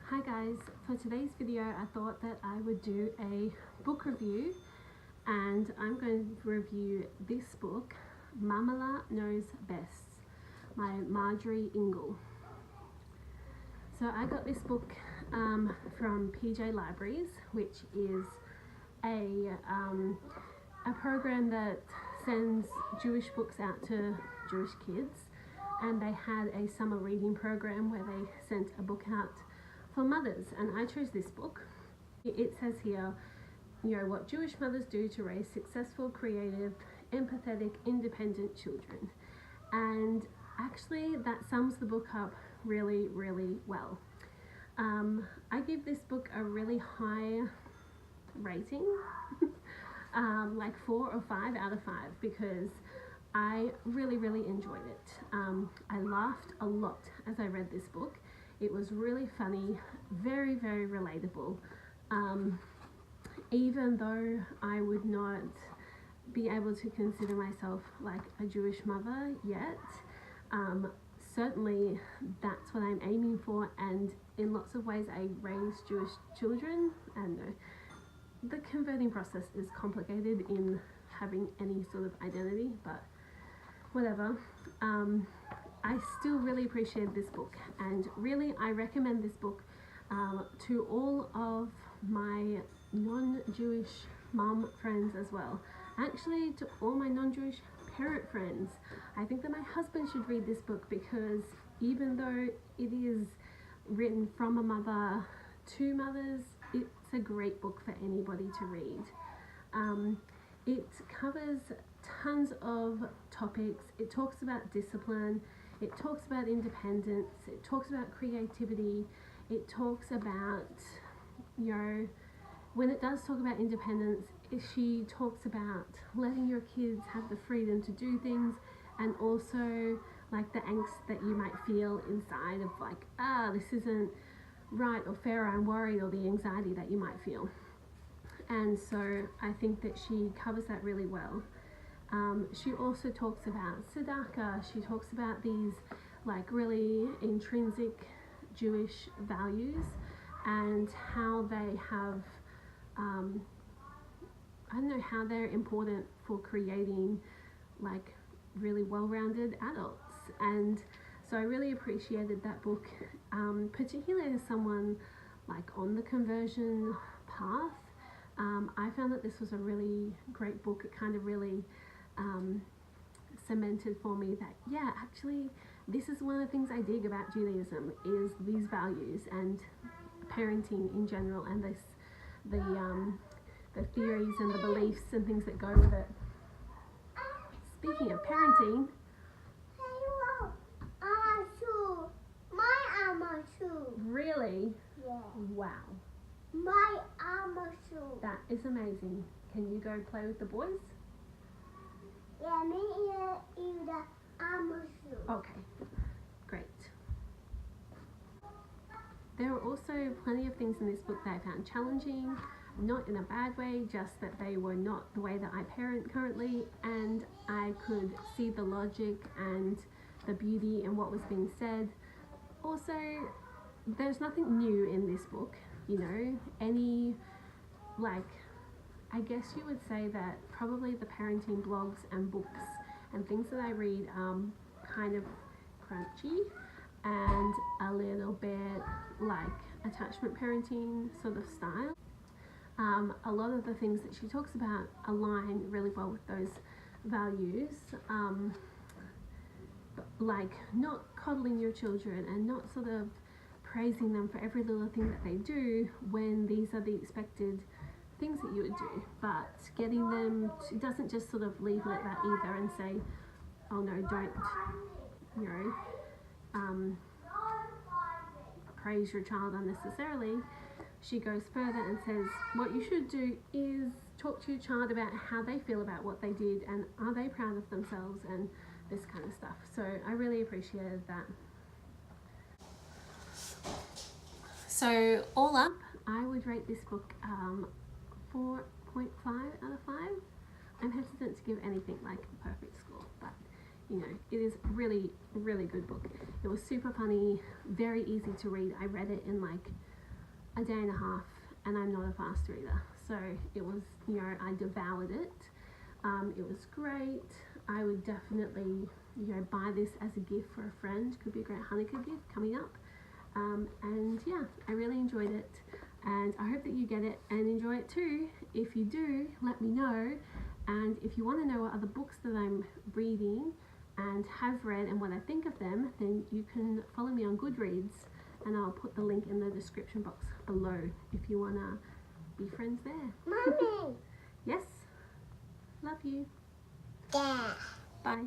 Hi guys, for today's video I thought that I would do a book review, and I'm going to review this book, Mamaleh Knows Best by Marjorie Ingall. So I got this book from PJ Libraries, which is a program that sends Jewish books out to Jewish kids, and they had a summer reading program where they sent a book out for mothers, and I chose this book. It says here, what Jewish mothers do to raise successful, creative, empathetic, independent children. And actually that sums the book up really, really well. I give this book a really high rating, like 4 or 5 out of 5, because I really, really enjoyed it. I laughed a lot as I read this book. It was really funny, very, very relatable. Even though I would not be able to consider myself like a Jewish mother yet, certainly that's what I'm aiming for, and in lots of ways I raise Jewish children, and the converting process is complicated in having any sort of identity, but whatever. I still really appreciate this book, and really I recommend this book to all of my non-Jewish mom friends as well. Actually, to all my non-Jewish parent friends. I think that my husband should read this book, because even though it is written from a mother to mothers, it's a great book for anybody to read. It covers tons of topics. It talks about discipline, it talks about independence, it talks about creativity, it talks about, when it does talk about independence, she talks about letting your kids have the freedom to do things, and also like the angst that you might feel inside of like, this isn't right or fair, I'm worried, or the anxiety that you might feel. And so I think that she covers that really well. She also talks about tzedakah. She talks about these like really intrinsic Jewish values and how they have, how they're important for creating like really well-rounded adults. And so I really appreciated that book, particularly as someone like on the conversion path. I found that this was a really great book. It kind of really cemented for me that, yeah, actually this is one of the things I dig about Judaism, is these values and parenting in general, and the theories and the beliefs and things that go with it. Speaking of parenting, really? Yeah. Wow. My armor shoe. That is amazing. Can you go play with the boys? Yeah, me in the armor shoe. Okay, great. There were also plenty of things in this book that I found challenging, not in a bad way, just that they were not the way that I parent currently, and I could see the logic and the beauty in what was being said. Also, there's nothing new in this book, I guess you would say that probably the parenting blogs and books and things that I read kind of crunchy and a little bit like attachment parenting sort of style. A lot of the things that she talks about align really well with those values, like not coddling your children and not sort of praising them for every little thing that they do when these are the expected things that you would do, but getting them to, doesn't just sort of leave it at that either and say, oh no, don't praise your child unnecessarily. She goes further and says what you should do is talk to your child about how they feel about what they did, and are they proud of themselves, and this kind of stuff. So I really appreciated that. So all up, I would rate this book 4.5 out of 5. I'm hesitant to give anything like a perfect score, but it is really, really good book. It was super funny, very easy to read. I read it in like a day and a half, and I'm not a fast reader, so it was, you know, I devoured it. It was great. I would definitely, you know, buy this as a gift for a friend. Could be a great Hanukkah gift coming up. And yeah, I really enjoyed it, and I hope that you get it and enjoy it too. If you do, let me know. And if you want to know what other books that I'm reading and have read and what I think of them, then you can follow me on Goodreads, and I'll put the link in the description box below if you want to be friends there. Mommy. Yes? Love you. Yeah. Bye.